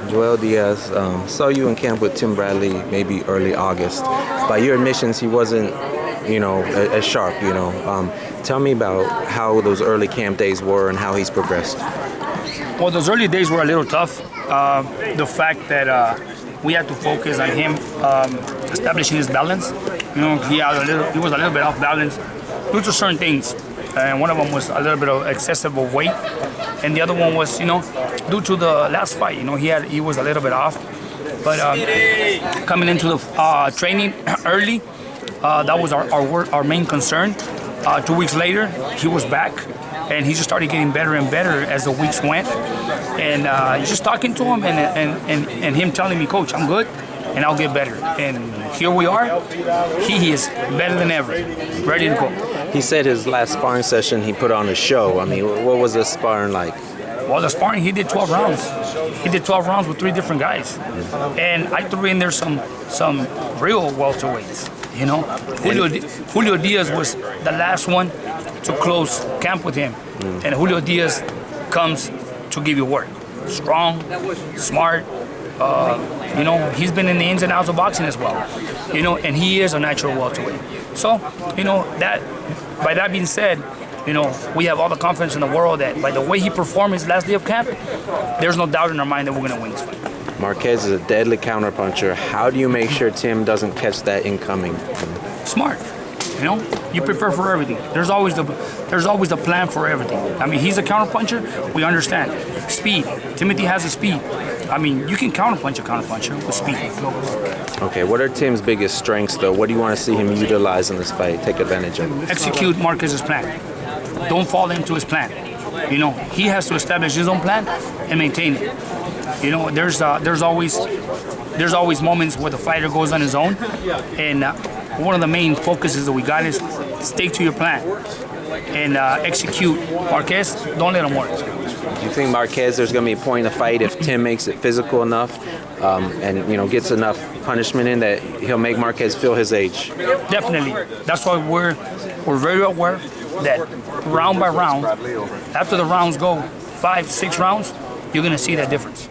Joel Diaz, saw you in camp with Tim Bradley maybe early August. By your admissions, he wasn't, as sharp, Tell me about how those early camp days were and how he's progressed. Well, those early days were a little tough. The fact that we had to focus on him establishing his balance. He was a little bit off balance due to certain things. And one of them was a little bit of excessive weight, and the other one was, due to the last fight. He was a little bit off. But coming into the training early, that was our main concern. 2 weeks later, he was back, and he just started getting better and better as the weeks went. And just talking to him and him telling me, Coach, I'm good, and I'll get better. And here we are. He is better than ever, ready to go. He said his last sparring session he put on a show. I mean, what was the sparring like? Well, the sparring, he did 12 rounds. He did 12 rounds with 3 different guys. And I threw in there some real welterweights, Julio Diaz was the last one to close camp with him. And Julio Diaz comes to give you work. Strong, smart, he's been in the ins and outs of boxing as well, and he is a natural welterweight. So, by that being said, we have all the confidence in the world that by the way he performed his last day of camp, there's no doubt in our mind that we're going to win this fight. Marquez is a deadly counterpuncher. How do you make sure Tim doesn't catch that incoming? Smart. You prepare for everything. There's always the plan for everything. I mean, he's a counterpuncher. We understand. Speed. Timothy has the speed. I mean, you can counterpunch a counterpuncher with speed. Okay, what are Tim's biggest strengths, though? What do you want to see him utilize in this fight, take advantage of? Execute Marquez's plan. Don't fall into his plan. He has to establish his own plan and maintain it. There's always moments where the fighter goes on his own, and one of the main focuses that we got is stick to your plan and execute. Marquez, don't let him work. Do you think Marquez, there's going to be a point in the fight if Tim makes it physical enough and gets enough punishment in that he'll make Marquez feel his age? Definitely. That's why we're very aware that round by round, after the rounds go 5, 6 rounds, you're going to see that difference.